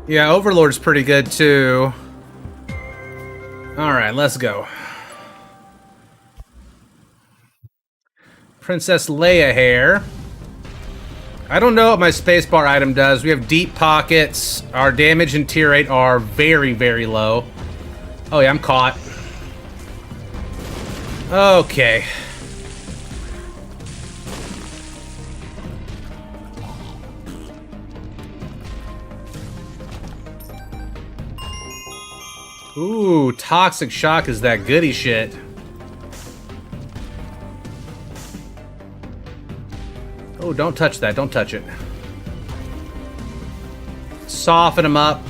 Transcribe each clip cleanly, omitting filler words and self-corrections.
Yeah, Overlord's pretty good too. Alright, let's go. Princess Leia hair. I don't know what my spacebar item does. We have deep pockets. Our damage and tier 8 are very, very low. Oh yeah, I'm caught. Okay. Ooh, Toxic Shock is that goody shit. Oh, don't touch that. Don't touch it. Soften them up.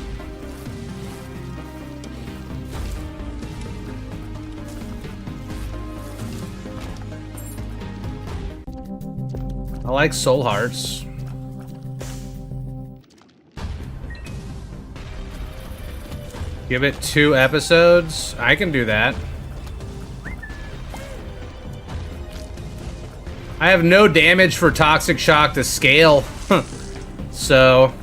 I like Soul Hearts. Give it 2 episodes? I can do that. I have no damage for Toxic Shock to scale. So...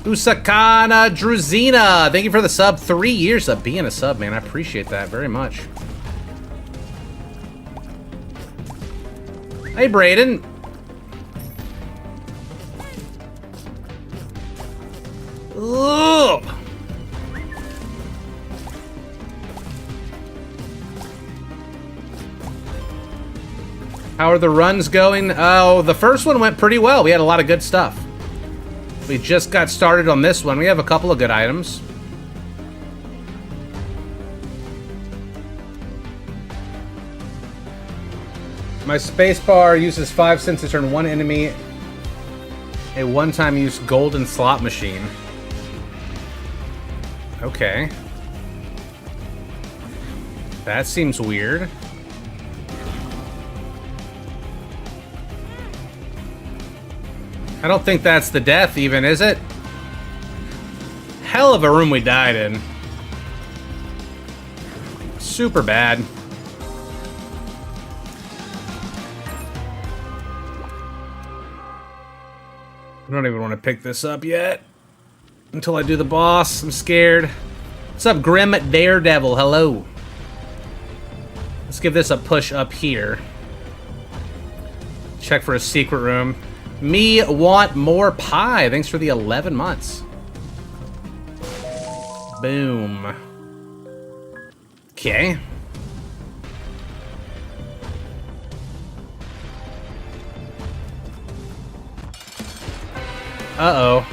Usakana Druzina! Thank you for the sub. 3 years of being a sub, man. I appreciate that very much. Hey, Brayden. Ugh! How are the runs going? Oh, the first one went pretty well. We had a lot of good stuff. We just got started on this one. We have a couple of good items. My spacebar uses 5 cents to turn one enemy a one-time use golden slot machine. Okay. That seems weird. I don't think that's the death even, is it? Hell of a room we died in. Super bad. I don't even want to pick this up yet. Until I do the boss. I'm scared. What's up, Grim Daredevil? Hello. Let's give this a push up here. Check for a secret room. Me want more pie. Thanks for the 11 months. Boom. Okay. Uh-oh.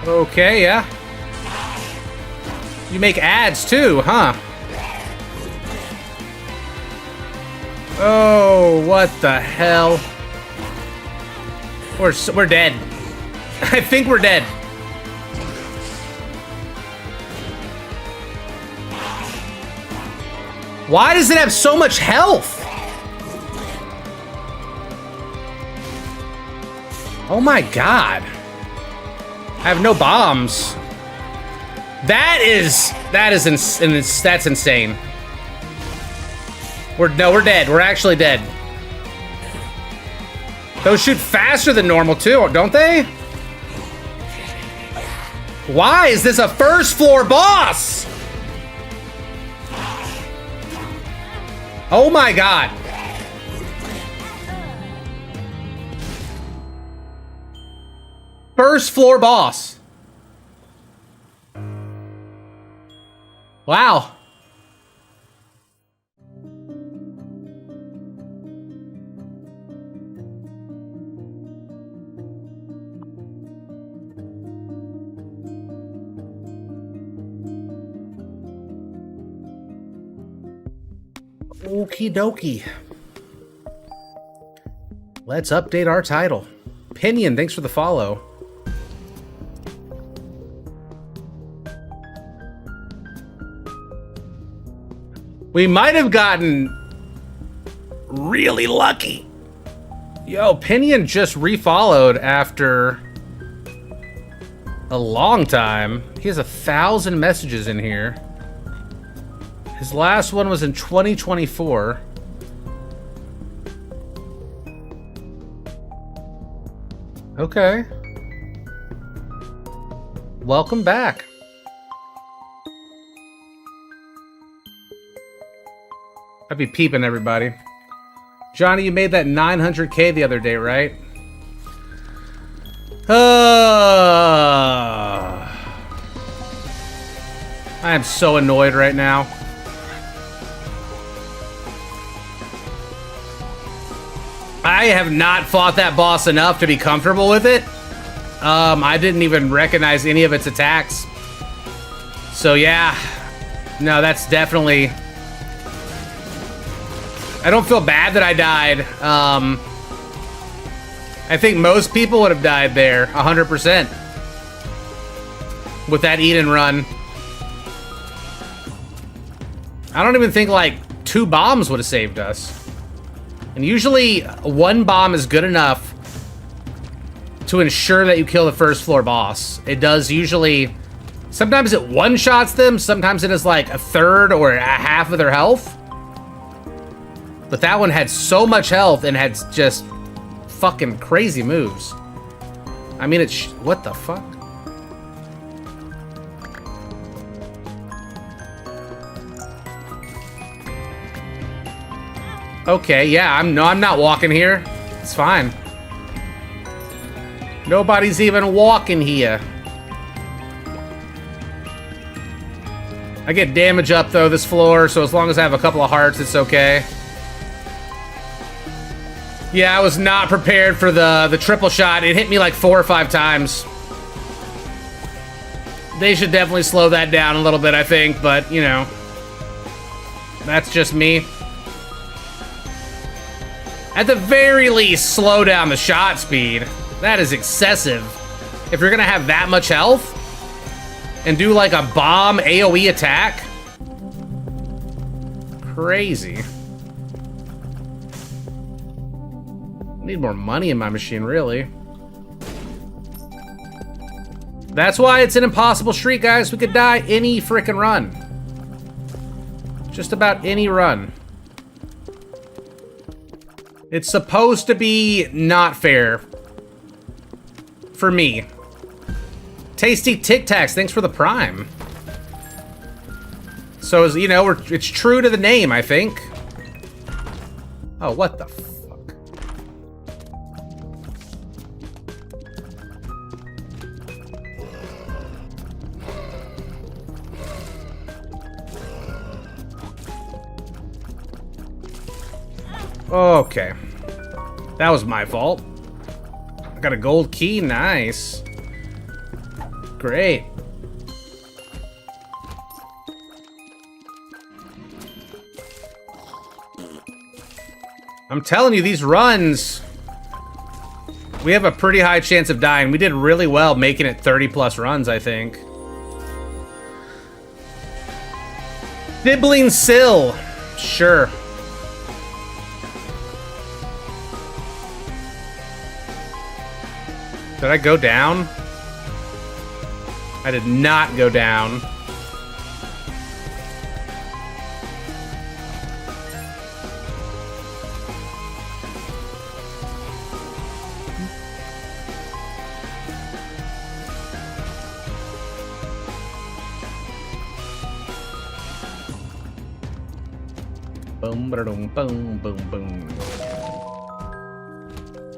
Okay, yeah. You make ads too, huh? Oh, what the hell? We're dead. I think we're dead. Why does it have so much health? Oh my god. I have no bombs. That's insane. We're dead. We're actually dead. Those shoot faster than normal too, don't they? Why is this a first floor boss? Oh my god. First floor boss. Wow. Okie dokie. Let's update our title. Pinion, thanks for the follow. We might have gotten really lucky. Yo, Pinion just refollowed after a long time. He has 1,000 messages in here. His last one was in 2024. Okay. Welcome back. I'd be peeping, everybody. Johnny, you made that 900K the other day, right? I am so annoyed right now. I have not fought that boss enough to be comfortable with it. I didn't even recognize any of its attacks. So yeah, no, that's definitely... I don't feel bad that I died. I think most people would have died there, 100%. With that eat and run. I don't even think, like, 2 bombs would have saved us. And usually, 1 bomb is good enough to ensure that you kill the first floor boss. It does usually... Sometimes it one-shots them, sometimes it is like a third or a half of their health. But that one had so much health and had just fucking crazy moves. I mean, it's... What the fuck? Okay, yeah, I'm not walking here. It's fine. Nobody's even walking here. I get damage up, though, this floor, so as long as I have a couple of hearts, it's okay. Yeah, I was not prepared for the triple shot. It hit me like 4 or 5 times. They should definitely slow that down a little bit, I think, but, you know. That's just me. At the very least, slow down the shot speed. That is excessive. If you're gonna have that much health and do like a bomb AoE attack. Crazy. I need more money in my machine, really. That's why it's an impossible streak, guys. We could die any frickin' run. Just about any run. It's supposed to be not fair. For me. Tasty Tic Tacs, thanks for the prime. So, you know, it's true to the name, I think. Oh, what the fuck? Okay. That was my fault. I got a gold key, nice. Great. I'm telling you, these runs, we have a pretty high chance of dying. We did really well making it 30+ runs, I think. Sibling Sill. Sure. Did I go down? I did not go down. Boom, boom, boom, boom, boom.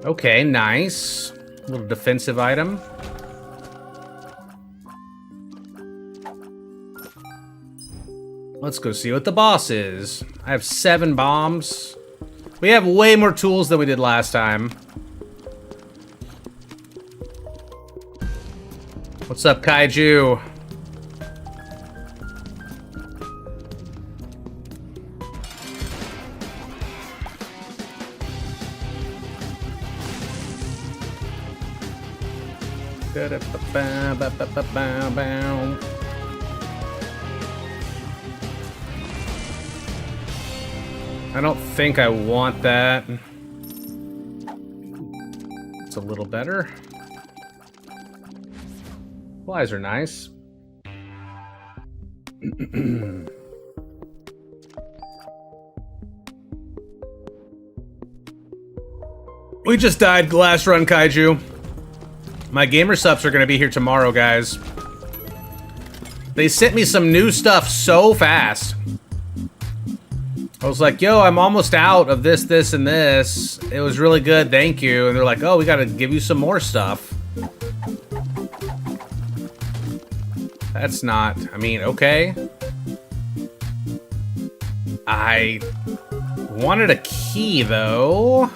Okay, nice. Little defensive item. Let's go see what the boss is. I have 7 bombs. We have way more tools than we did last time. What's up, Kaiju? I don't think I want that. It's a little better. Flies are nice. We just died last run, Kaiju. My gamer subs are gonna be here tomorrow, guys. They sent me some new stuff so fast. I was like, yo, I'm almost out of this, this, and this. It was really good, thank you. And they're like, oh, we gotta give you some more stuff. That's not, I mean, okay. I wanted a key, though.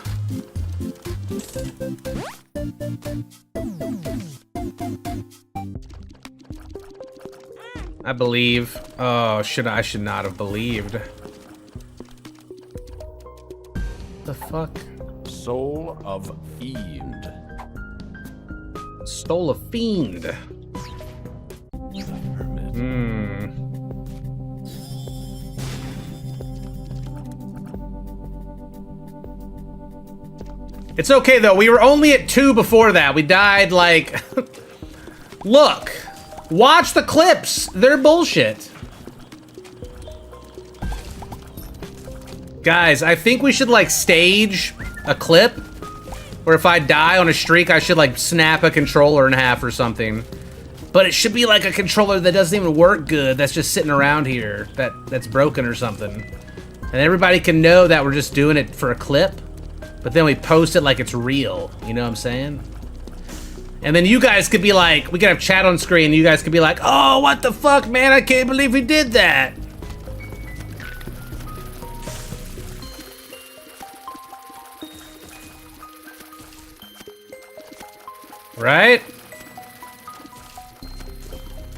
I believe. Oh, I should not have believed. The fuck? Soul of Fiend. Stole a fiend. Hmm. It's okay though, we were only at 2 before that. We died like... Look! Watch the clips! They're bullshit. Guys, I think we should like stage a clip where if I die on a streak, I should like snap a controller in half or something. But it should be like a controller that doesn't even work good, that's just sitting around here, that's broken or something. And everybody can know that we're just doing it for a clip, but then we post it like it's real, you know what I'm saying? And then you guys could be like, we could have chat on screen, and you guys could be like, oh, what the fuck, man, I can't believe we did that. Right?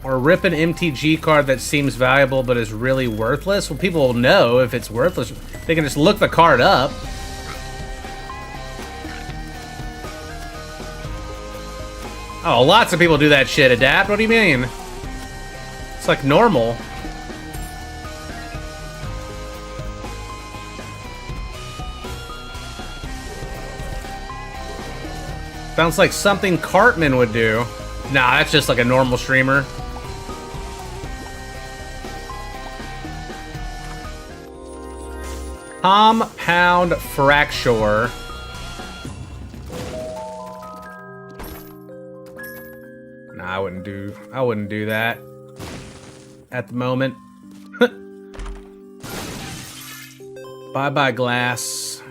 Or rip an MTG card that seems valuable but is really worthless. Well, people will know if it's worthless. They can just look the card up. Oh, lots of people do that shit. Adapt? What do you mean? It's like normal. Sounds like something Cartman would do. Nah, that's just like a normal streamer. Compound Fracture. Nah, I wouldn't do that at the moment. Bye-bye, glass.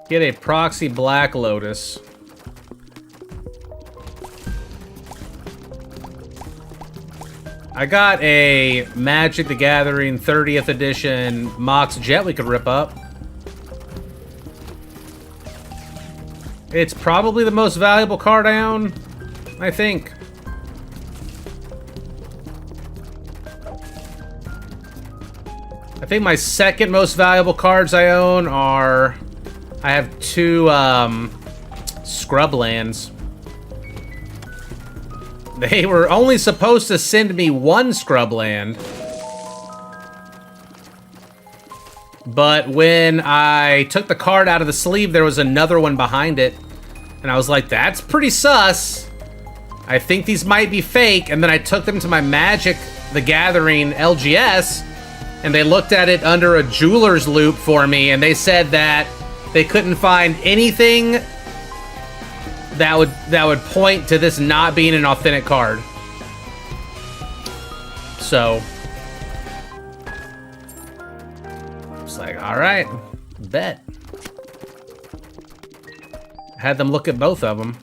Get a proxy Black Lotus. I got a Magic the Gathering 30th edition Mox Jet we could rip up. It's probably the most valuable card I own, I think. I think my second most valuable cards I own are... I have 2 Scrublands. They were only supposed to send me 1 Scrubland. But when I took the card out of the sleeve, there was another one behind it. And I was like, that's pretty sus. I think these might be fake. And then I took them to my Magic the Gathering LGS. And they looked at it under a jeweler's loop for me. And they said that they couldn't find anything that would point to this not being an authentic card. So it's like, all right, bet. Had them look at both of them.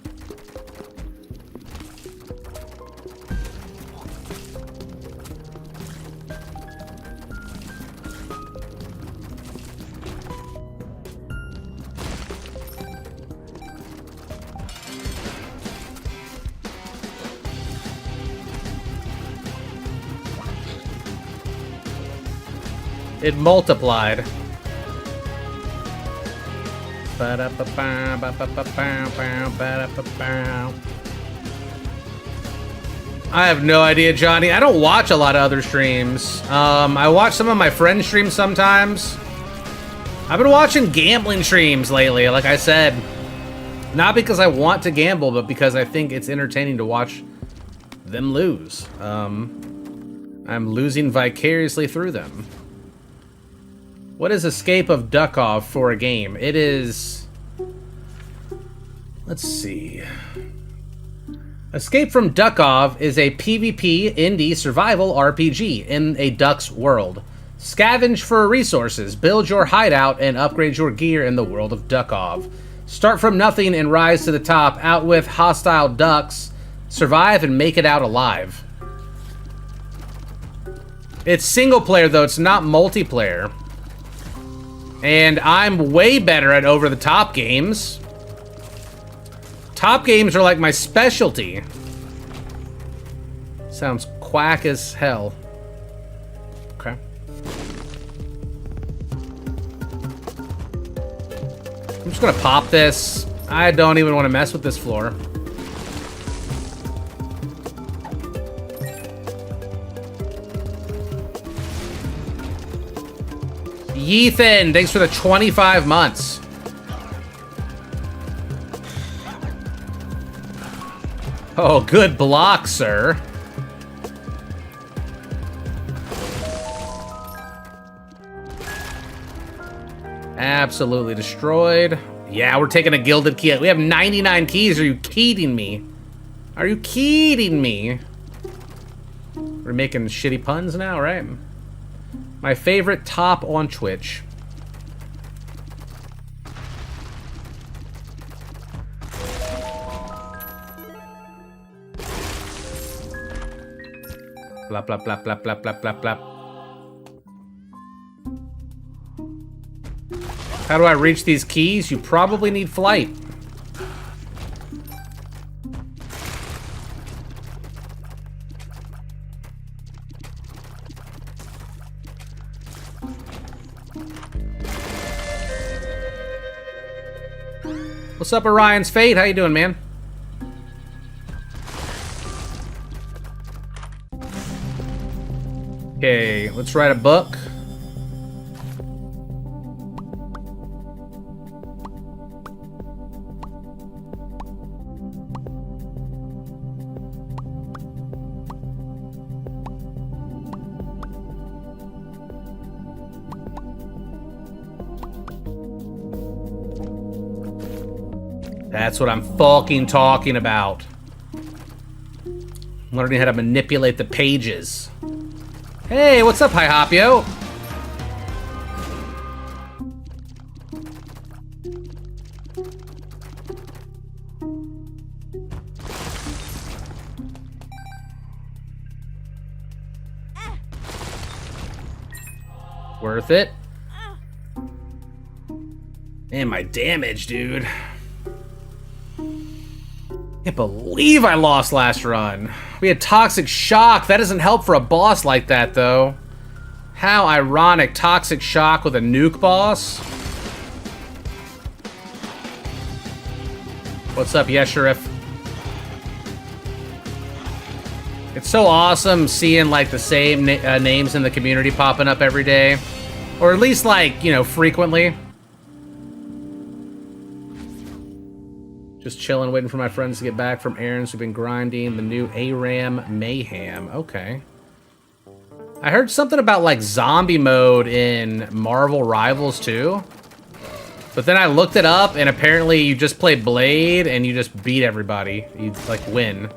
It multiplied. I have no idea, Johnny. I don't watch a lot of other streams. I watch some of my friends' streams sometimes. I've been watching gambling streams lately, like I said. Not because I want to gamble, but because I think it's entertaining to watch them lose. I'm losing vicariously through them. What is Escape of Duckov for a game? It is Let's see. Escape from Duckov is a PvP indie survival RPG in a duck's world. Scavenge for resources, build your hideout, and upgrade your gear in the world of Duckov. Start from nothing and rise to the top, out with hostile ducks, survive and make it out alive. It's single player though, it's not multiplayer. And I'm way better at over-the-top games. Top games are like my specialty. Sounds quack as hell. Okay. I'm just gonna pop this. I don't even want to mess with this floor. Ethan, thanks for the 25 months. Oh, good block, sir. Absolutely destroyed. Yeah, we're taking a gilded key. We have 99 keys. Are you kidding me? Are you kidding me? We're making shitty puns now, right? My favorite top on Twitch. Blah, blah, blah, blah, blah, blah, blah, blah. How do I reach these keys? You probably need flight. What's up, Orion's Fate? How you doing, man? Okay, let's write a book. That's what I'm fucking talking about. Learning how to manipulate the pages. Hey, what's up, Hi-Hopio? Worth it. Man, my damage, dude. Can't believe I lost last run. We had Toxic Shock. That doesn't help for a boss like that, though. How ironic. Toxic Shock with a nuke boss. What's up, Yeshurif? It's so awesome seeing, like, the same names in the community popping up every day. Or at least, like, you know, frequently. Just chilling, waiting for my friends to get back from errands. We've been grinding the new ARAM Mayhem. Okay. I heard something about, like, zombie mode in Marvel Rivals, too. But then I looked it up, and apparently you just play Blade, and you just beat everybody. You, like, win.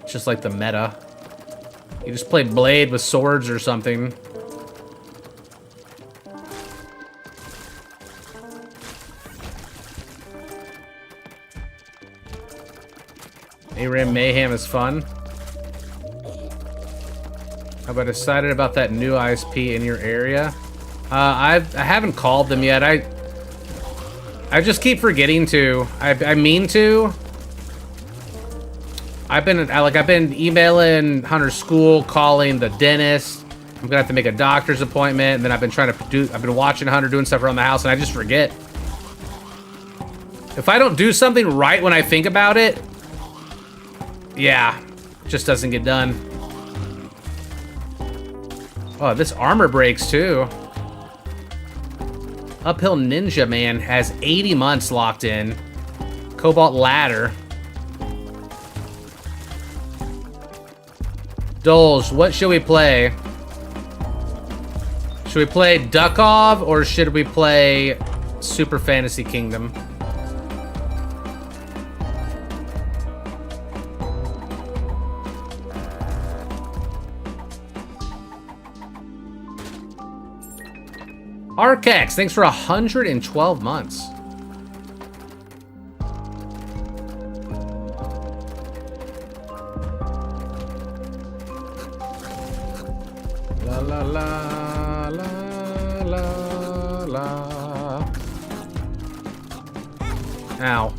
It's just like the meta. You just play Blade with swords or something. ARAM Mayhem is fun. Have I decided about that new ISP in your area? I haven't called them yet. I just keep forgetting to. I mean to. I've been emailing Hunter's school, calling the dentist. I'm gonna have to make a doctor's appointment, and then I've been watching Hunter doing stuff around the house, and I just forget. If I don't do something right when I think about it, yeah, it just doesn't get done. Oh, this armor breaks too. Uphill Ninja Man has 80 months locked in. Cobalt Ladder. Doles, what should we play? Should we play Duckov or should we play Super Fantasy Kingdom? Arcax, thanks for 112 months. La la la la la la. Ow.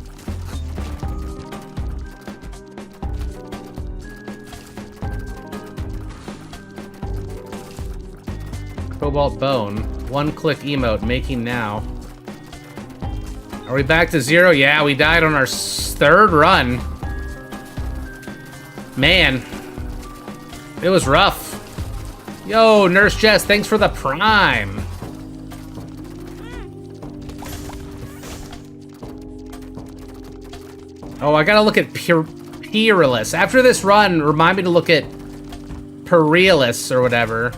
Cobalt Bone. One-click emote, making now. Are we back to 0? Yeah, we died on our 3rd run. Man. It was rough. Yo, Nurse Jess, thanks for the prime. Oh, I gotta look at Peerless. After this run, remind me to look at Peerless or whatever.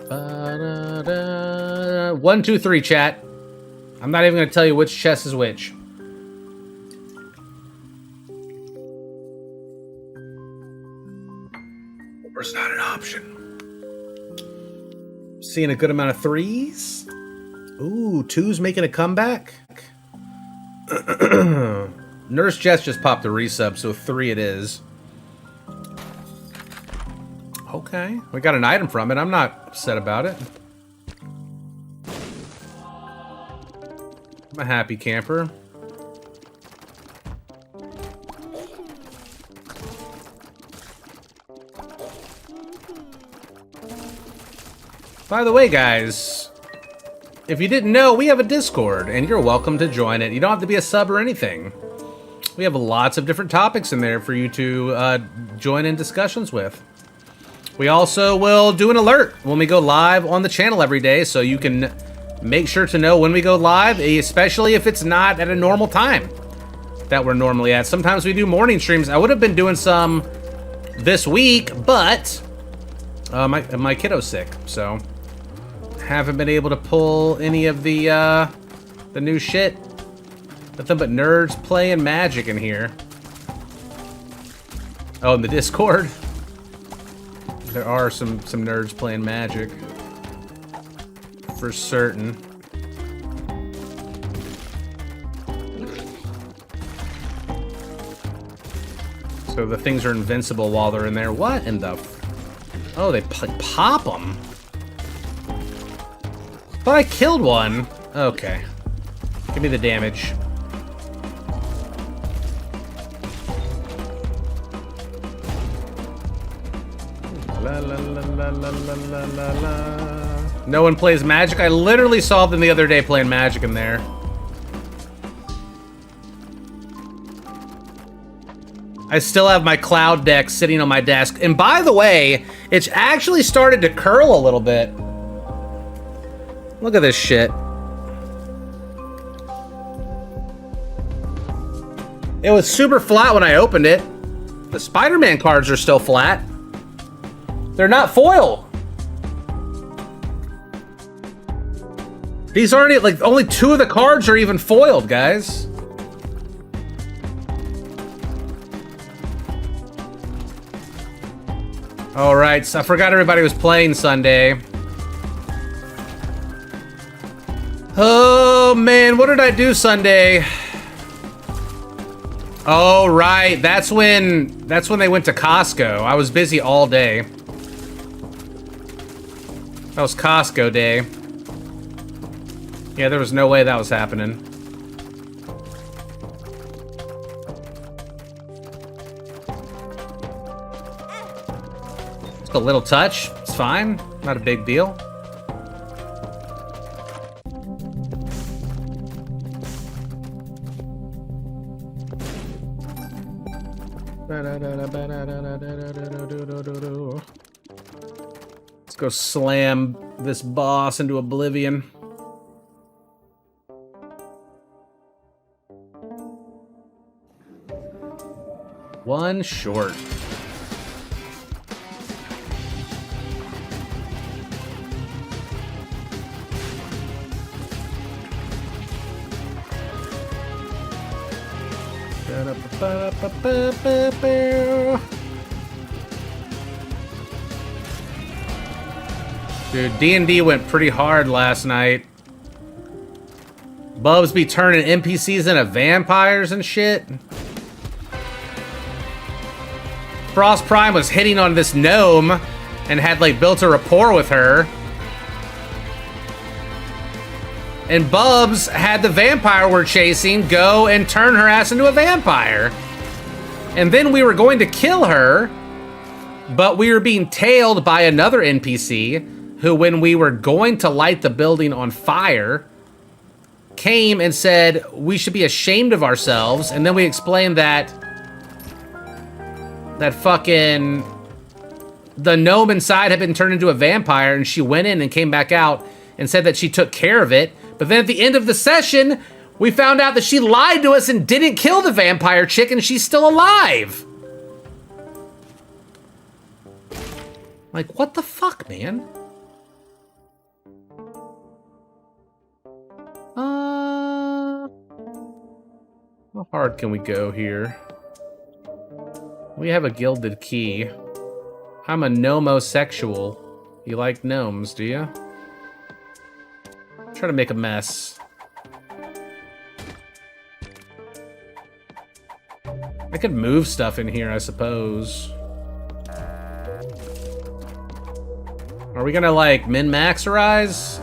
Ba-da-da. 1, 2, 3, chat. I'm not even gonna tell you which chest is which. It's not an option. Seeing a good amount of 3s. Ooh, 2's making a comeback. Nurse Jess just popped a resub, so 3 it is. Okay, we got an item from it. I'm not upset about it. I'm a happy camper. By the way, guys, if you didn't know, we have a Discord, and you're welcome to join it. You don't have to be a sub or anything. We have lots of different topics in there for you to join in discussions with. We also will do an alert when we go live on the channel every day, so you can make sure to know when we go live, especially if it's not at a normal time that we're normally at. Sometimes we do morning streams. I would have been doing some this week, but my kiddo's sick, so haven't been able to pull any of the new shit. Nothing but nerds playing Magic in here. Oh, in the Discord, there are some nerds playing Magic for certain. So the things are invincible while they're in there. What in the? Oh, they pop them. But I killed one. Okay. Give me the damage. La la la la la la la la. No one plays Magic. I literally saw them the other day playing Magic in there. I still have my cloud deck sitting on my desk. And by the way, it's actually started to curl a little bit. Look at this shit. It was super flat when I opened it. The Spider-Man cards are still flat. They're not foil. These aren't, like, only 2 of the cards are even foiled, guys. All right, so I forgot everybody was playing Sunday. Oh man, what did I do Sunday? Oh right, that's when they went to Costco. I was busy all day. That was Costco day. Yeah, there was no way that was happening. Just a little touch, it's fine, not a big deal. Let's go slam this boss into oblivion. One short. Dude, D&D went pretty hard last night. Bubs be turning NPCs into vampires and shit. Frost Prime was hitting on this gnome and had like built a rapport with her. And Bubs had the vampire we're chasing go and turn her ass into a vampire. And then we were going to kill her, but we were being tailed by another NPC who, when we were going to light the building on fire, came and said we should be ashamed of ourselves. And then we explained that fucking the gnome inside had been turned into a vampire, and she went in and came back out and said that she took care of it. But then at the end of the session, we found out that she lied to us and didn't kill the vampire chick, and she's still alive. Like, what the fuck, man? How hard can we go here? We have a gilded key. I'm a gnomosexual. You like gnomes, do you? Try to make a mess. I could move stuff in here, I suppose. Are we gonna, like, min-maxerize?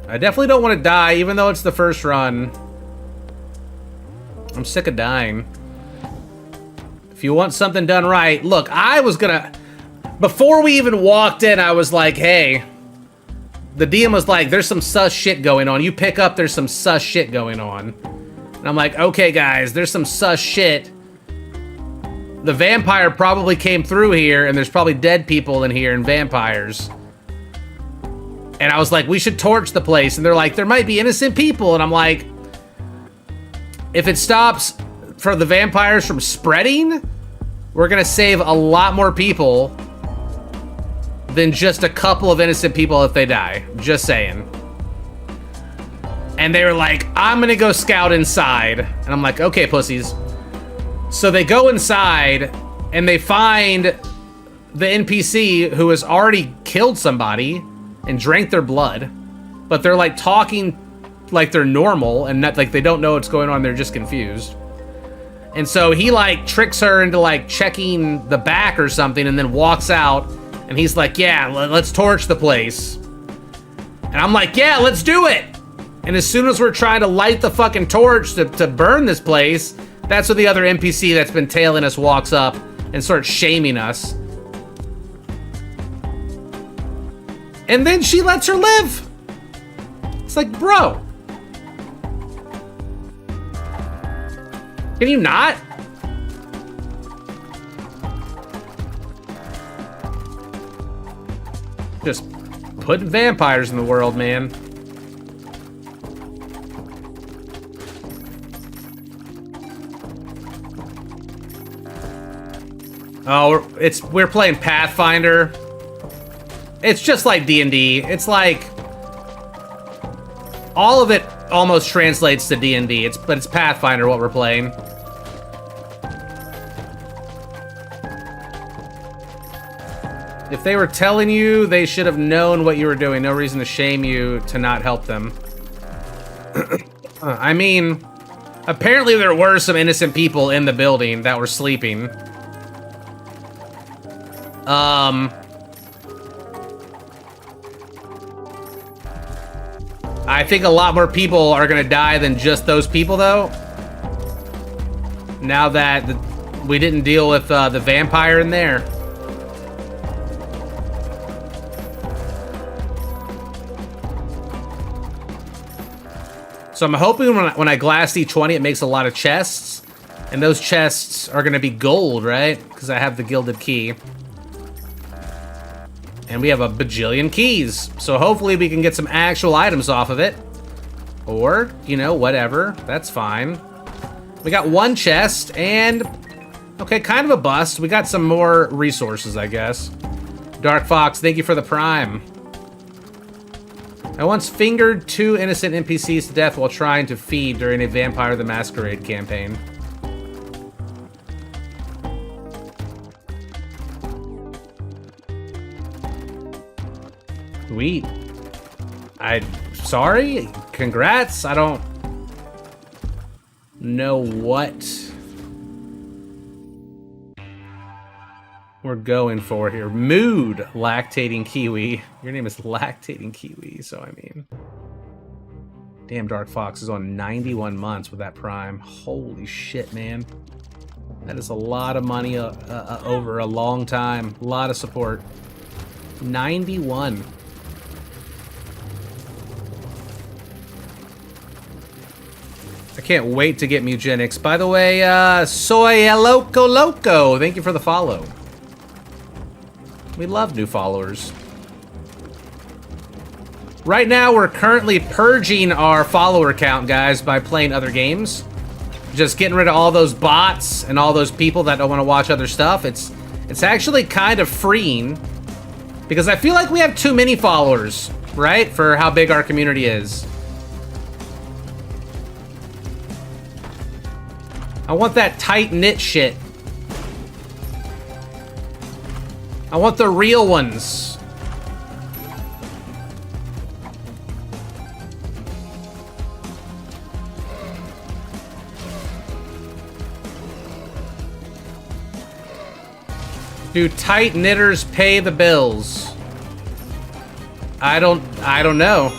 I definitely don't want to die, even though it's the first run. I'm sick of dying. If you want something done right, look, I was gonna... Before we even walked in, I was like, hey... The DM was like, there's some sus shit going on. You pick up, there's some sus shit going on. And I'm like, okay, guys, there's some sus shit. The vampire probably came through here, and there's probably dead people in here and vampires. And I was like, we should torch the place. And they're like, there might be innocent people. And I'm like, if it stops for the vampires from spreading, we're gonna save a lot more people than just a couple of innocent people if they die. Just saying. And they were like, I'm gonna go scout inside. And I'm like, okay, pussies. So they go inside and they find the NPC who has already killed somebody and drank their blood, but they're like talking like they're normal and not like they don't know what's going on. They're just confused. And so he like tricks her into like checking the back or something and then walks out. And he's like, yeah, let's torch the place. And I'm like, yeah, let's do it. And as soon as we're trying to light the fucking torch to burn this place, that's when the other NPC that's been tailing us walks up and starts shaming us. And then she lets her live. It's like, bro. Can you not? Just putting vampires in the world, man. Oh, we're playing Pathfinder. It's just like D&D. It's like all of it almost translates to D&D. But it's Pathfinder what we're playing. If they were telling you, they should have known what you were doing. No reason to shame you to not help them. I mean, apparently there were some innocent people in the building that were sleeping. I think a lot more people are gonna die than just those people, though. Now that we didn't deal with the vampire in there. So I'm hoping when I glass D20, it makes a lot of chests. And those chests are gonna be gold, right? Because I have the gilded key. And we have a bajillion keys. So hopefully we can get some actual items off of it. Or, you know, whatever. That's fine. We got one chest and... Okay, kind of a bust. We got some more resources, I guess. Dark Fox, thank you for the prime. I once fingered 2 innocent NPCs to death while trying to feed during a Vampire the Masquerade campaign. Sweet. Sorry? Congrats? I don't know what we're going for here. Mood, lactating kiwi. Your name is lactating kiwi, so I mean. Damn, Dark Fox is on 91 months with that Prime. Holy shit, man. That is a lot of money over a long time. A lot of support. 91. I can't wait to get Mugenics. By the way, Soy Loco, thank you for the follow. We love new followers. Right now, we're currently purging our follower count, guys, by playing other games. Just getting rid of all those bots and all those people that don't want to watch other stuff. It's actually kind of freeing because I feel like we have too many followers, right? For how big our community is. I want that tight-knit shit. I want the real ones. Do tight knitters pay the bills? I don't know.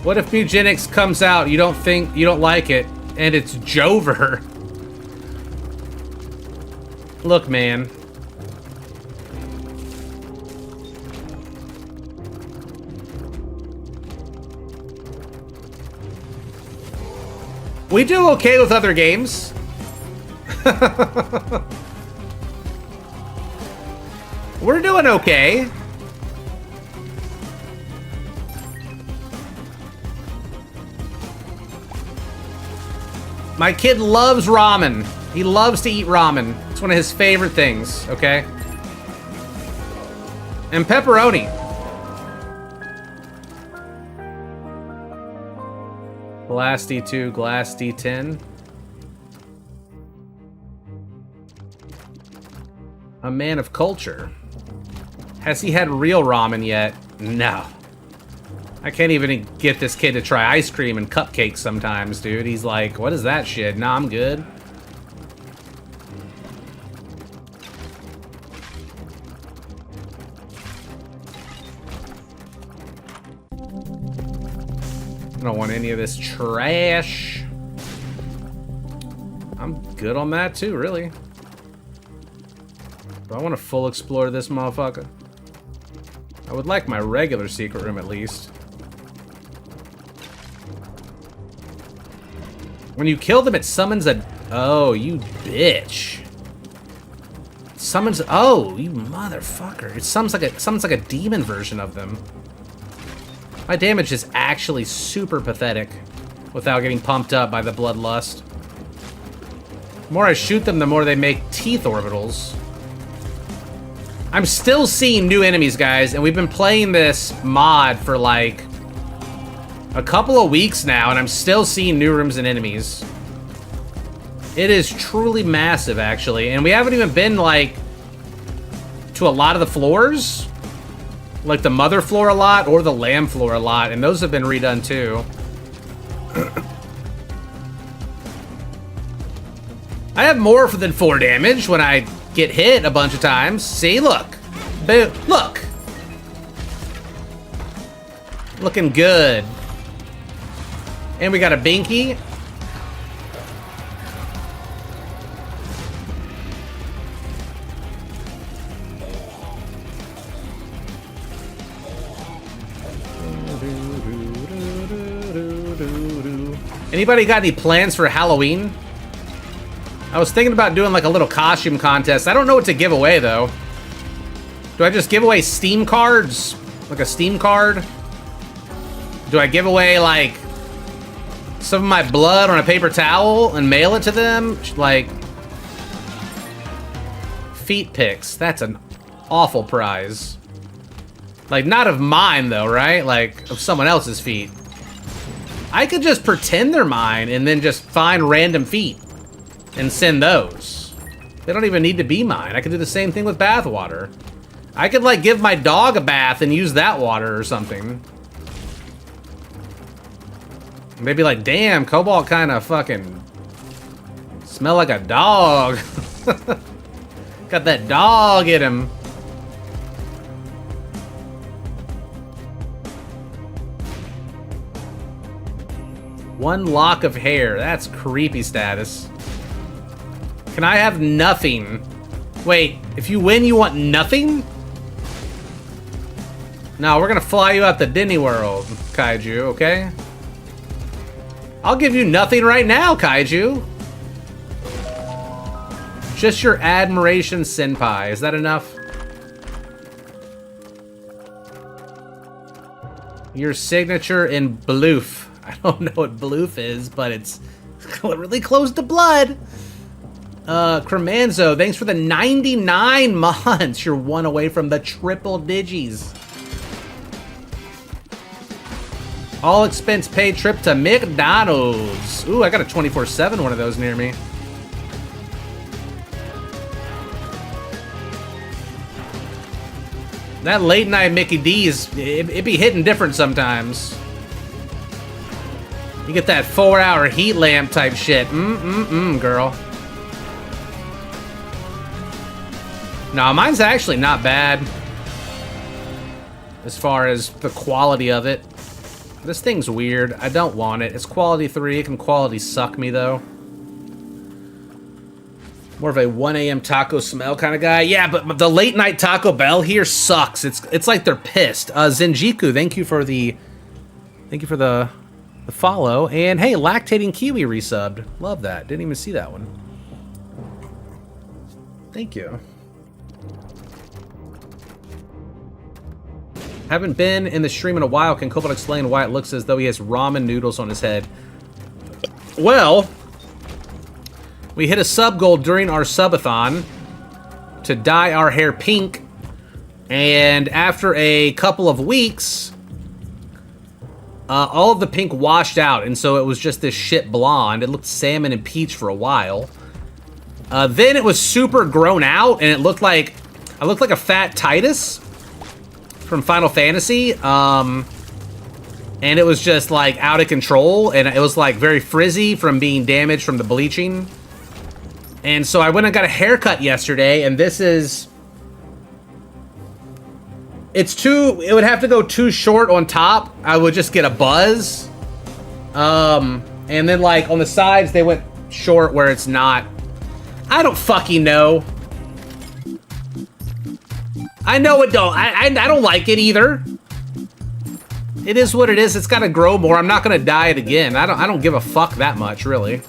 What if Mugenics comes out, you don't like it, and it's Jover? Look, man. We do okay with other games. We're doing okay. My kid loves ramen. He loves to eat ramen. It's one of his favorite things, okay? And pepperoni. Glass D2, glass D10. A man of culture. Has he had real ramen yet? No. I can't even get this kid to try ice cream and cupcakes sometimes, dude. He's like, what is that shit? Nah, I'm good. I don't want any of this trash. I'm good on that too, really. Do I want to full explore this motherfucker? I would like my regular secret room at least. When you kill them, it summons a... Oh, you bitch. Summons... Oh, you motherfucker. It summons like a demon version of them. My damage is actually super pathetic without getting pumped up by the bloodlust. The more I shoot them, the more they make teeth orbitals. I'm still seeing new enemies, guys, and we've been playing this mod for like a couple of weeks now, and I'm still seeing new rooms and enemies. It is truly massive, actually, and we haven't even been like to a lot of the floors. Like the mother floor a lot, or the lamb floor a lot, and those have been redone too. I have more than 4 damage when I get hit a bunch of times. See, look. Boom. Look. Looking good. And we got a binky. Anybody got any plans for Halloween? I was thinking about doing like a little costume contest. I don't know what to give away though. Do I just give away Steam cards? Like a Steam card? Do I give away like some of my blood on a paper towel and mail it to them? Like feet pics. That's an awful prize. Like not of mine though, right? Like of someone else's feet. I could just pretend they're mine and then just find random feet and send those. They don't even need to be mine. I could do the same thing with bath water. I could, like, give my dog a bath and use that water or something. Maybe like, damn, Cobalt kind of fucking smell like a dog. Got that dog in him. One lock of hair. That's creepy status. Can I have nothing? Wait, if you win, you want nothing? No, we're gonna fly you out to Disney World, Kaiju, okay? I'll give you nothing right now, Kaiju. Just your admiration, Senpai. Is that enough? Your signature in Bloof. I don't know what Bloof is, but it's really close to blood. Cremanzo, thanks for the 99 months. You're one away from the triple digis. All expense paid trip to McDonald's. Ooh, I got a 24/7 one of those near me. That late night Mickey D's, it be hitting different sometimes. You get that 4-hour heat lamp type shit. Girl. No, mine's actually not bad. As far as the quality of it. This thing's weird. I don't want it. It's quality 3. It can quality suck me, though. More of a 1 a.m. taco smell kind of guy. Yeah, but the late night Taco Bell here sucks. It's like they're pissed. Zenjiku, thank you for the follow. And hey, Lactating Kiwi resubbed. Love that. Didn't even see that one. Thank you. Haven't been in the stream in a while. Can Cobalt explain why it looks as though he has ramen noodles on his head? Well, we hit a sub goal during our subathon to dye our hair pink. And after a couple of weeks, all of the pink washed out. And so it was just this shit blonde. It looked salmon and peach for a while. Then it was super grown out and it looked like, I looked like a fat Titus from Final Fantasy, and it was just like out of control, and it was like very frizzy from being damaged from the bleaching. And so I went and got a haircut yesterday, and this is, it would have to go too short on top. I would just get a buzz, and then like on the sides they went short where it's not. I don't fucking know. I know it don't. I don't like it either. It is what it is. It's got to grow more. I'm not gonna dye it again. I don't give a fuck that much, really.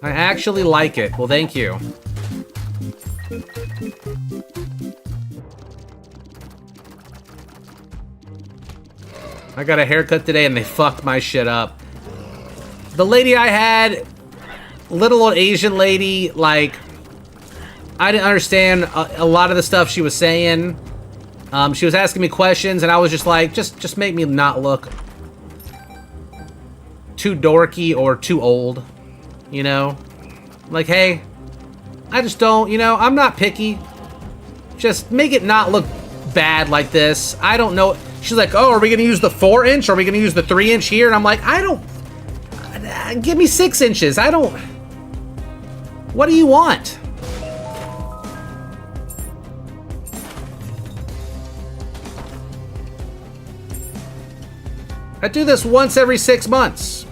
I actually like it. Well, thank you. I got a haircut today and they fucked my shit up. The lady I had, little old Asian lady, like, I didn't understand a lot of the stuff she was saying. She was asking me questions, and I was just like, just make me not look too dorky or too old, you know? Like, hey, I just don't, you know, I'm not picky. Just make it not look bad like this. I don't know. She's like, oh, are we gonna use the 4-inch? Or are we gonna use the 3-inch here? And I'm like, I don't, give me 6 inches. I don't. What do you want? I do this once every 6 months.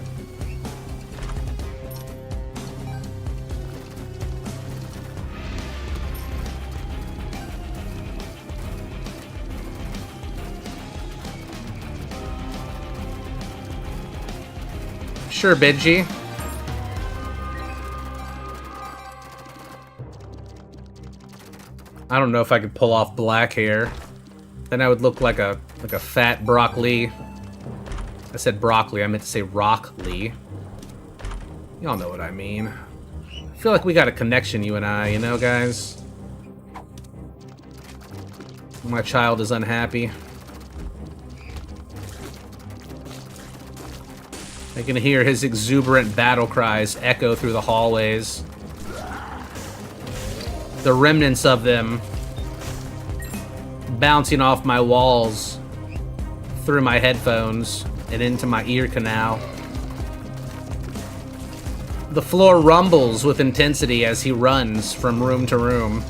Sure, Benji. I don't know if I could pull off black hair. Then I would look like a fat broccoli. I said broccoli, I meant to say Rock Lee. Y'all know what I mean. I feel like we got a connection, you and I, you know, guys? My child is unhappy. I can hear his exuberant battle cries echo through the hallways. The remnants of them bouncing off my walls, through my headphones, and into my ear canal. The floor rumbles with intensity as he runs from room to room.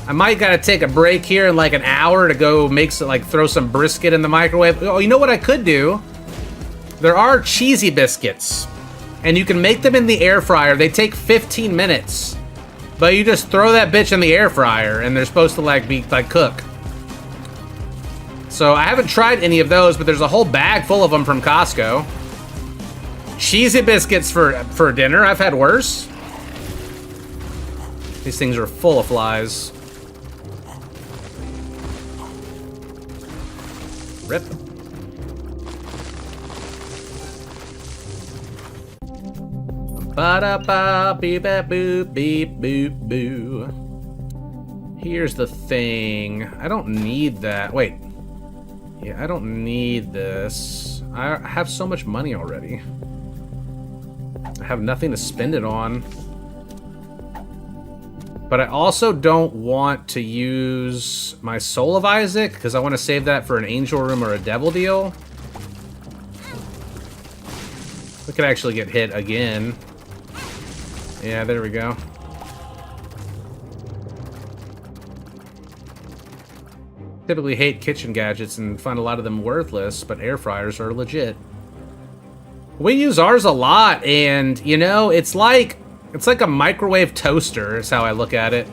I might gotta take a break here in like an hour to go make some, like, throw some brisket in the microwave. Oh, you know what I could do? There are cheesy biscuits, and you can make them in the air fryer. They take 15 minutes, but you just throw that bitch in the air fryer, and they're supposed to like be like cook. So I haven't tried any of those, but there's a whole bag full of them from Costco. Cheesy biscuits for dinner. I've had worse. These things are full of flies. Rip. Ba-da-ba, beep-a-boop, beep-boop, boo. Here's the thing. I don't need that. Wait. Yeah, I don't need this. I have so much money already. I have nothing to spend it on. But I also don't want to use my Soul of Isaac, because I want to save that for an Angel Room or a Devil Deal. We could actually get hit again. Yeah, there we go. Typically hate kitchen gadgets and find a lot of them worthless, but air fryers are legit. We use ours a lot, and, you know, it's like a microwave toaster, is how I look at it.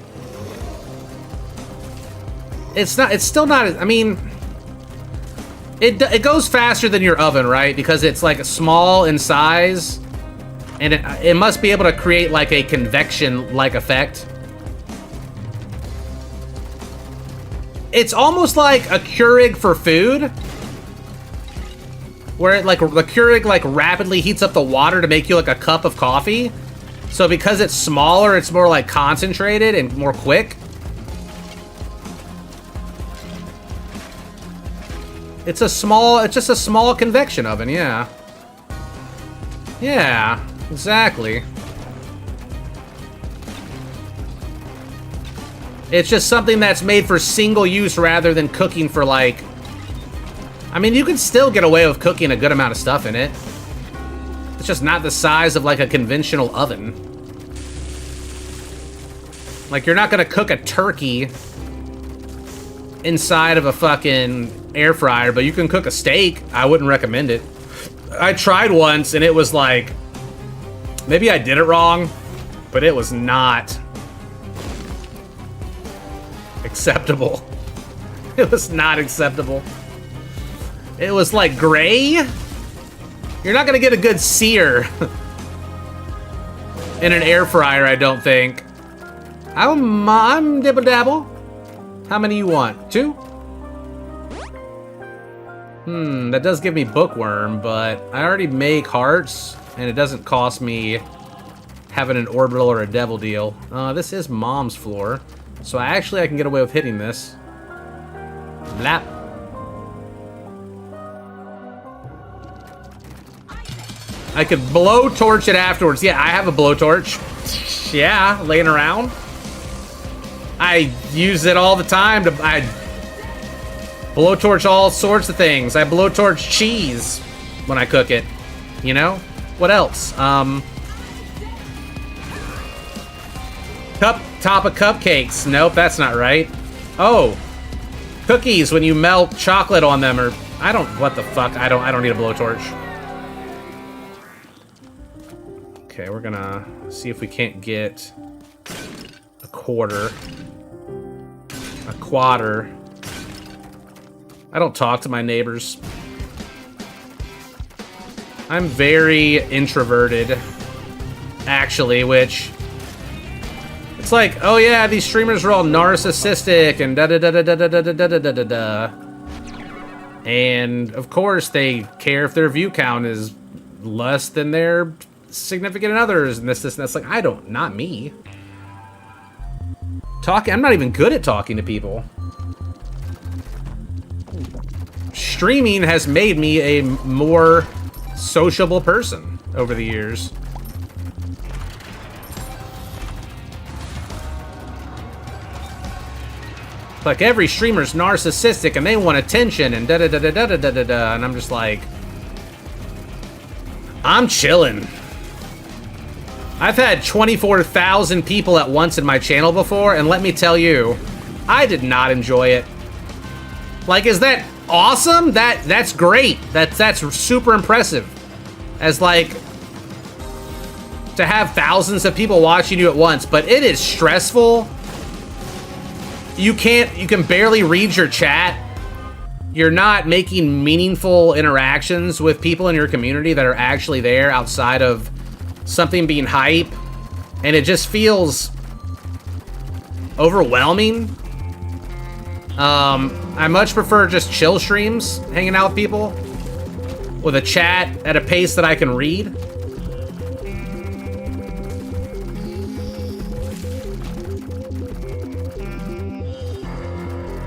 It's still not, I mean, it goes faster than your oven, right? Because it's like small in size, and it must be able to create like a convection-like effect. It's almost like a Keurig for food, where it, like, the Keurig like rapidly heats up the water to make you like a cup of coffee. So because it's smaller, it's more like concentrated and more quick. It's just a small convection oven, yeah. Yeah, exactly. It's just something that's made for single use rather than cooking for, like... I mean, you can still get away with cooking a good amount of stuff in it. It's just not the size of, like, a conventional oven. Like, you're not gonna cook a turkey inside of a fucking air fryer, but you can cook a steak. I wouldn't recommend it. I tried once, and it was like... Maybe I did it wrong, but it was not acceptable. It was not acceptable. It was like gray. You're not gonna get a good sear in an air fryer, I don't think. I'm dibble dabble. How many you want? 2? That does give me bookworm, but I already make hearts, and it doesn't cost me having an orbital or a devil deal. This is mom's floor, so I can get away with hitting this. Blap. I could blowtorch it afterwards. Yeah, I have a blowtorch. Yeah, laying around. I use it all the time I blowtorch all sorts of things. I blowtorch cheese when I cook it. You know? What else? Top of cupcakes. Nope, that's not right. Oh. Cookies when you melt chocolate on them, or what the fuck? I don't need a blowtorch. Okay, we're gonna see if we can't get a quarter. A quarter. I don't talk to my neighbors. I'm very introverted, actually, which... It's like, oh yeah, these streamers are all narcissistic and da-da-da-da-da-da-da-da-da-da-da. And, of course, they care if their view count is less than their significant others and this, and that's like, I don't, not me. I'm not even good at talking to people. Streaming has made me a more sociable person over the years. Like, every streamer's narcissistic and they want attention and da-da-da-da-da-da-da-da, and I'm just like, I'm chilling. I've had 24,000 people at once in my channel before, and let me tell you, I did not enjoy it. Like, is that awesome? That's great. That's super impressive. As, like, to have thousands of people watching you at once, but it is stressful. You can barely read your chat. You're not making meaningful interactions with people in your community that are actually there outside of something being hype, and it just feels overwhelming. I much prefer just chill streams, hanging out with people with a chat at a pace that I can read.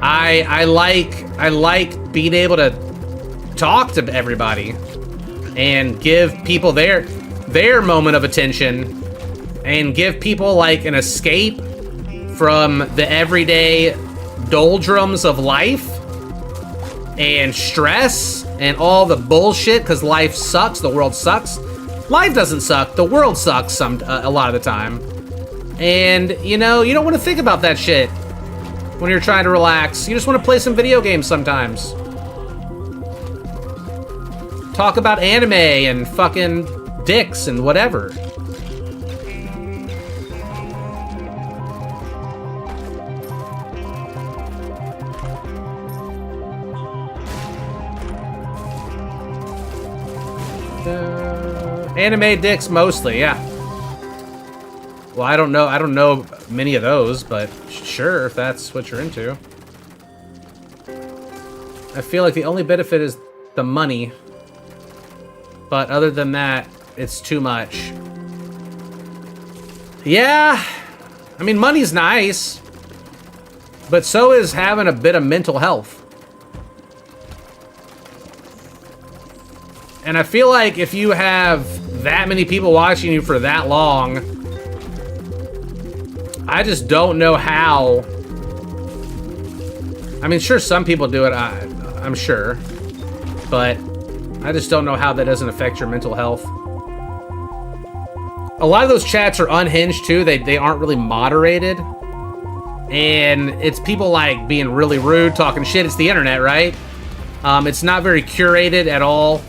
I like being able to talk to everybody and give people their moment of attention and give people like an escape from the everyday doldrums of life and stress and all the bullshit, because life sucks, the world sucks. Life doesn't suck, the world sucks a lot of the time. And, you know, you don't want to think about that shit when you're trying to relax. You just want to play some video games sometimes. Talk about anime and fucking dicks and whatever. Anime dicks mostly, yeah. Well, I don't know many of those, but sure, if that's what you're into. I feel like the only benefit is the money. But other than that, it's too much. Yeah, I mean, money's nice, but so is having a bit of mental health. And I feel like if you have that many people watching you for that long, I just don't know how. I mean, sure, some people do it, I'm sure, but I just don't know how that doesn't affect your mental health. A lot of those chats are unhinged too. They aren't really moderated. And it's people like being really rude, talking shit. It's the internet, right? It's not very curated at all.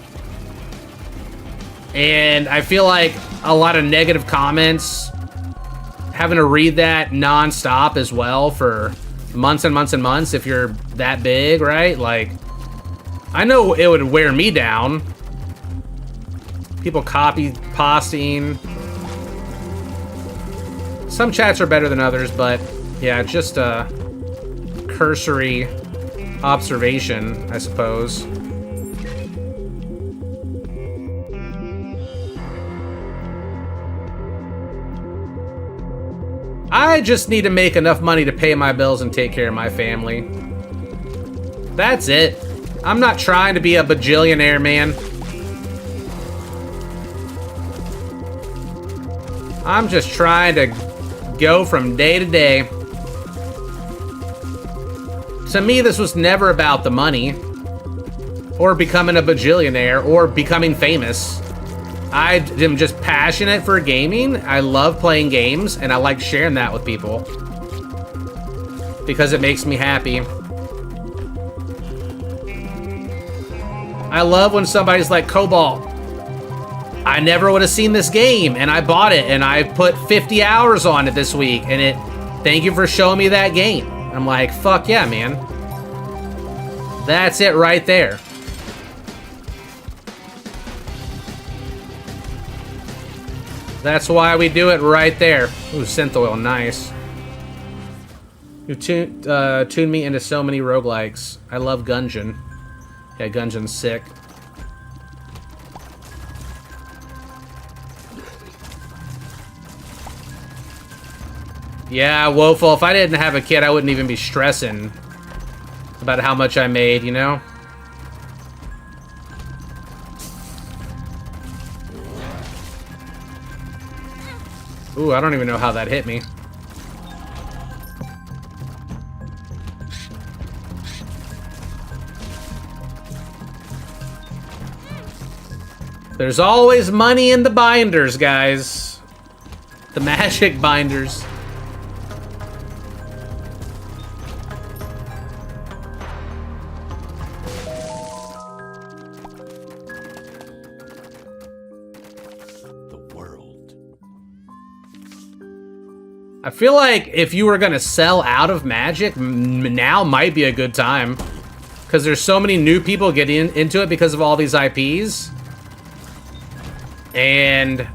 And I feel like a lot of negative comments, having to read that non-stop as well for months and months and months if you're that big, right? Like, I know it would wear me down. People copy pasting. Some chats are better than others, but yeah, just a cursory observation, I suppose. I just need to make enough money to pay my bills and take care of my family. That's it. I'm not trying to be a bajillionaire, man. I'm just trying to go from day to day. To me, this was never about the money, or becoming a bajillionaire, or becoming famous. I am just passionate for gaming. I love playing games, and I like sharing that with people because it makes me happy. I love when somebody's like, Cobalt, I never would have seen this game, and I bought it, and I put 50 hours on it this week, and thank you for showing me that game. I'm like, fuck yeah, man. That's it right there. That's why we do it right there. Ooh, synth oil, nice. You tuned me into so many roguelikes. I love Gungeon. Yeah, Gungeon's sick. Yeah, Woeful, if I didn't have a kid, I wouldn't even be stressing about how much I made, you know? Ooh, I don't even know how that hit me. There's always money in the binders, guys. The magic binders. The world. I feel like if you were gonna sell out of Magic, now might be a good time. Because there's so many new people getting into it because of all these IPs. And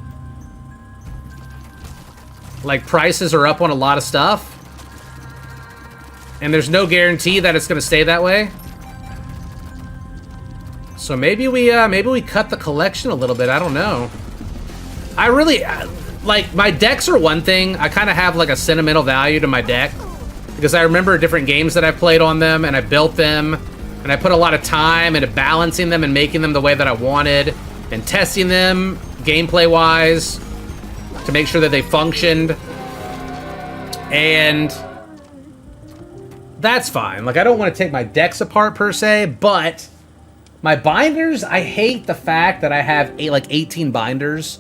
like prices are up on a lot of stuff. And there's no guarantee that it's gonna stay that way. So maybe we cut the collection a little bit, I don't know. I really, like, my decks are one thing. I kind of have like a sentimental value to my deck. Because I remember different games that I've played on them, and I built them. And I put a lot of time into balancing them and making them the way that I wanted. And testing them, gameplay-wise, to make sure that they functioned. And that's fine. Like, I don't want to take my decks apart, per se, but my binders, I hate the fact that I have like 18 binders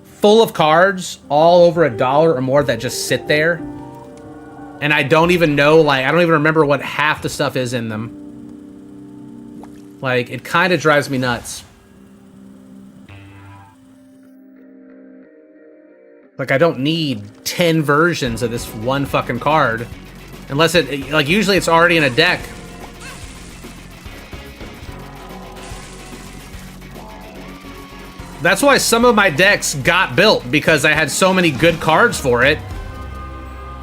full of cards, all over $1 or more, that just sit there. And I don't even know, like, I don't even remember what half the stuff is in them. Like, it kind of drives me nuts. Like, I don't need 10 versions of this one fucking card. Unless it, like, usually it's already in a deck. That's why some of my decks got built, because I had so many good cards for it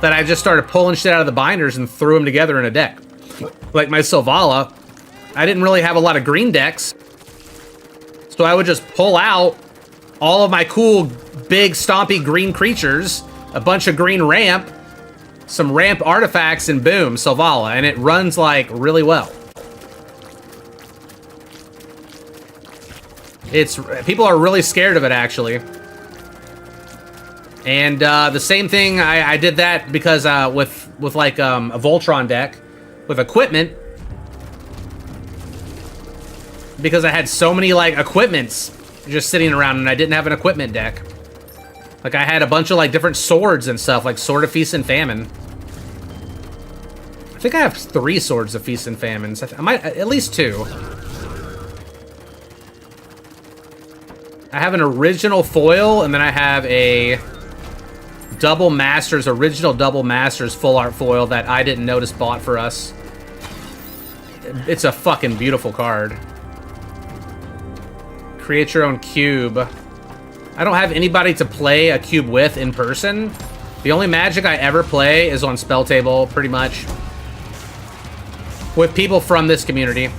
that I just started pulling shit out of the binders and threw them together in a deck. Like my Selvala, I didn't really have a lot of green decks, so I would just pull out all of my cool, big, stompy green creatures, a bunch of green ramp, some ramp artifacts, and boom, Selvala, and it runs, like, really well. People are really scared of it, actually. And the same thing, I did that because with like a Voltron deck with equipment, because I had so many like equipments just sitting around, and I didn't have an equipment deck. Like, I had a bunch of like different swords and stuff, like Sword of Feast and Famine. I think I have 3 Swords of Feast and Famines. I might at least 2. I have an original foil, and then I have a Double Masters, original Double Masters full art foil that I didn't notice bought for us. It's a fucking beautiful card. Create your own cube. I don't have anybody to play a cube with in person. The only Magic I ever play is on Spell Table, pretty much. With people from this community.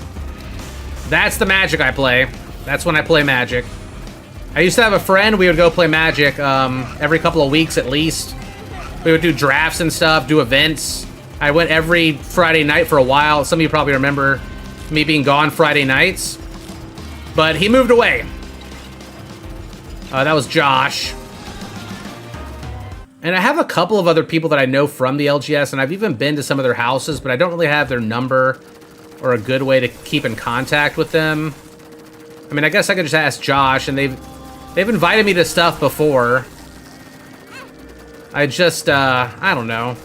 That's the Magic I play. That's when I play Magic. I used to have a friend, we would go play Magic every couple of weeks at least. We would do drafts and stuff, do events. I went every Friday night for a while. Some of you probably remember me being gone Friday nights. But he moved away. That was Josh. And I have a couple of other people that I know from the LGS, and I've even been to some of their houses, but I don't really have their number or a good way to keep in contact with them. I mean, I guess I could just ask Josh, and they've invited me to stuff before. I just, I don't know.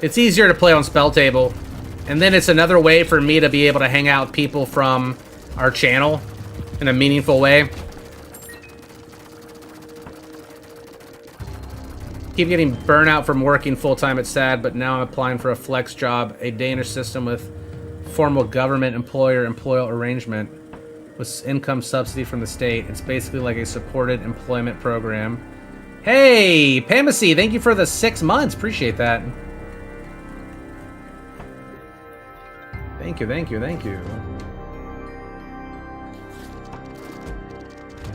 It's easier to play on Spell Table. And then it's another way for me to be able to hang out with people from our channel in a meaningful way. Keep getting burnout from working full-time, it's sad, but now I'm applying for a flex job, a Danish system with formal government employer-employee arrangement with income subsidy from the state. It's basically like a supported employment program. Hey, Pamacy, thank you for the 6 months. Appreciate that. Thank you, thank you, thank you.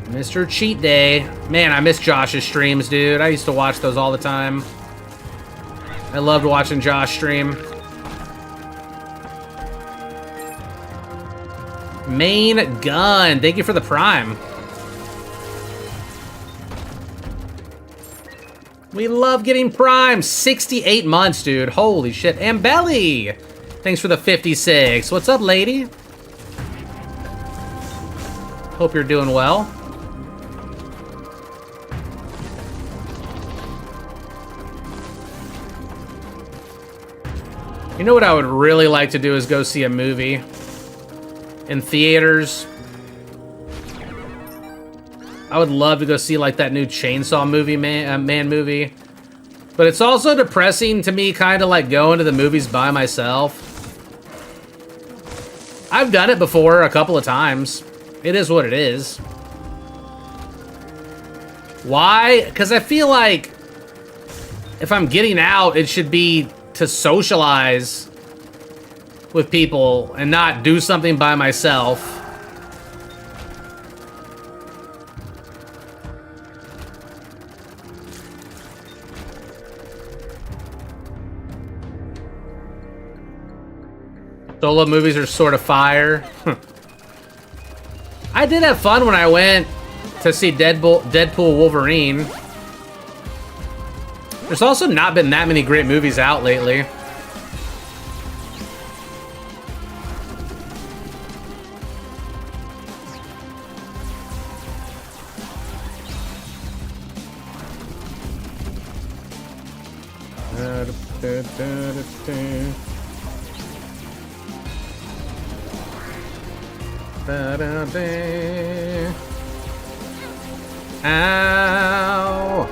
Mr. Cheat Day. Man, I miss Josh's streams, dude. I used to watch those all the time. I loved watching Josh stream. Main Gun. Thank you for the Prime. We love getting Prime. 68 months, dude. Holy shit. And Belly. Thanks for the 56. What's up, lady? Hope you're doing well. You know what I would really like to do is go see a movie in theaters. I would love to go see like that new Chainsaw movie man movie. But it's also depressing to me kind of like going to the movies by myself. I've done it before a couple of times. It is what it is. Why? Because I feel like if I'm getting out, it should be to socialize with people and not do something by myself. Solo movies are sort of fire. I did have fun when I went to see Deadpool Wolverine. There's also not been that many great movies out lately. Ow!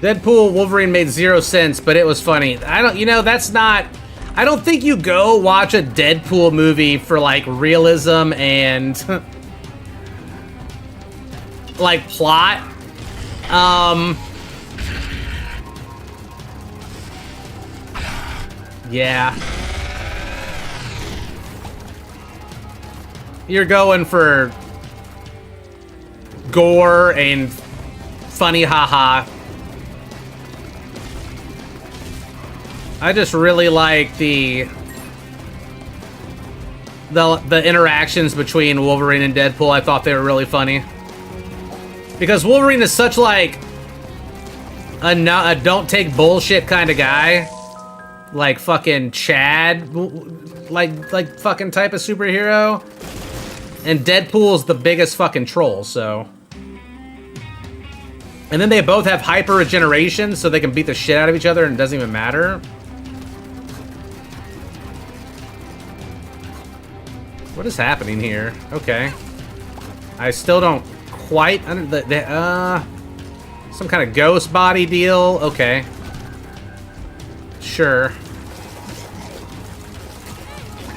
Deadpool Wolverine made 0 sense, but it was funny. I don't think you go watch a Deadpool movie for like realism and like plot. Yeah. You're going for gore and funny haha. I just really like the interactions between Wolverine and Deadpool. I thought they were really funny. Because Wolverine is such like a don't take bullshit kind of guy. Like fucking Chad, like fucking type of superhero. And Deadpool's the biggest fucking troll, so. And then they both have hyper regeneration, so they can beat the shit out of each other and it doesn't even matter. What is happening here? Okay. I still don't quite some kind of ghost body deal. Okay. Sure.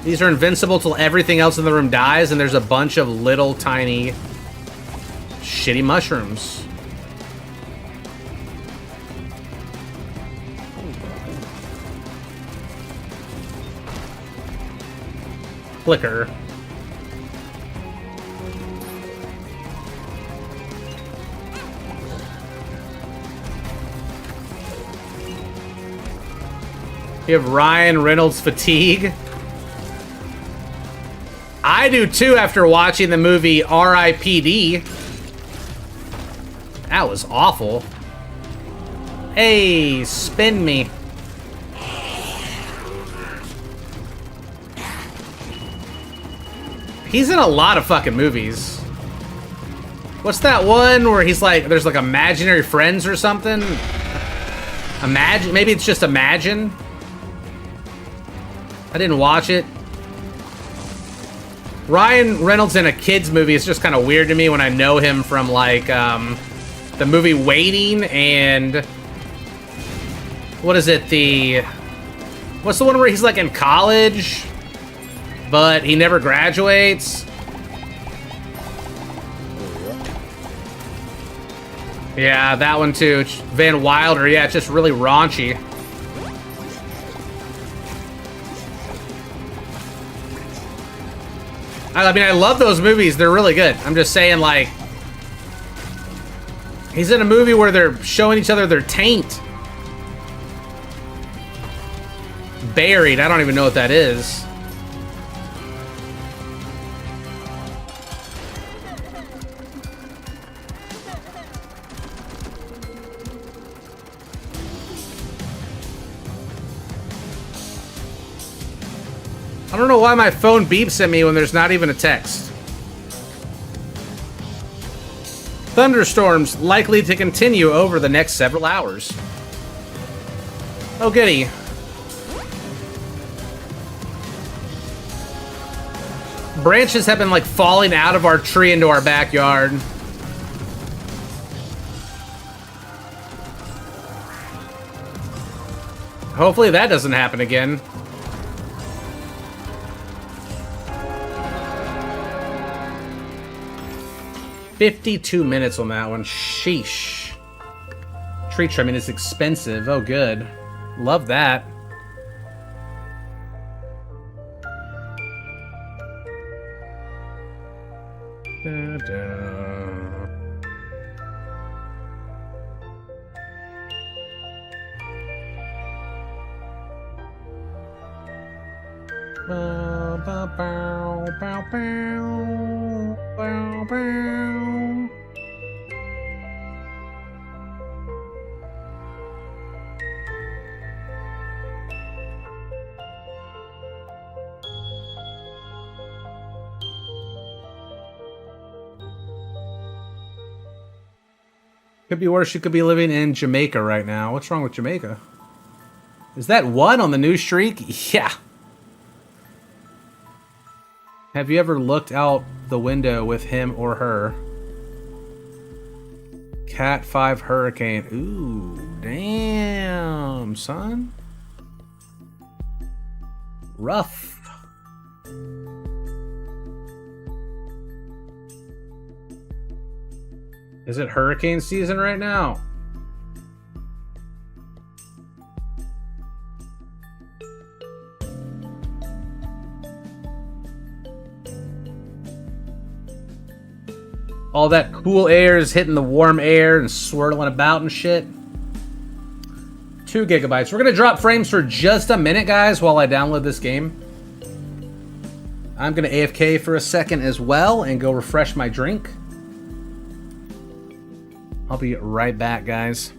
These are invincible till everything else in the room dies, and there's a bunch of little tiny shitty mushrooms. Flicker. You have Ryan Reynolds fatigue. I do too after watching the movie R.I.P.D. That was awful. Hey, spin me. He's in a lot of fucking movies. What's that one where he's like, there's like imaginary friends or something? Imagine, maybe it's just Imagine. I didn't watch it. Ryan Reynolds in a kid's movie is just kind of weird to me when I know him from like the movie Waiting and what is it, what's the one where he's like in college but he never graduates? Yeah, that one too. Van Wilder, yeah, it's just really raunchy. I mean, I love those movies. They're really good. I'm just saying, like, he's in a movie where they're showing each other their taint. Buried. I don't even know what that is. I don't know why my phone beeps at me when there's not even a text. Thunderstorms likely to continue over the next several hours. Oh, goody. Branches have been, like, falling out of our tree into our backyard. Hopefully that doesn't happen again. $52 minutes on that one. Sheesh. Tree trimming is expensive. Oh, good. Love that. Bow, bow, bow, bow, bow, bow, bow. Could be worse. You could be living in Jamaica right now. What's wrong with Jamaica? Is that one on the new streak? Yeah. Have you ever looked out the window with him or her? Cat 5 hurricane. Ooh, damn, son. Rough. Is it hurricane season right now? All that cool air is hitting the warm air and swirling about and shit. 2 gigabytes. We're going to drop frames for just a minute, guys, while I download this game. I'm going to AFK for a second as well and go refresh my drink. I'll be right back, guys.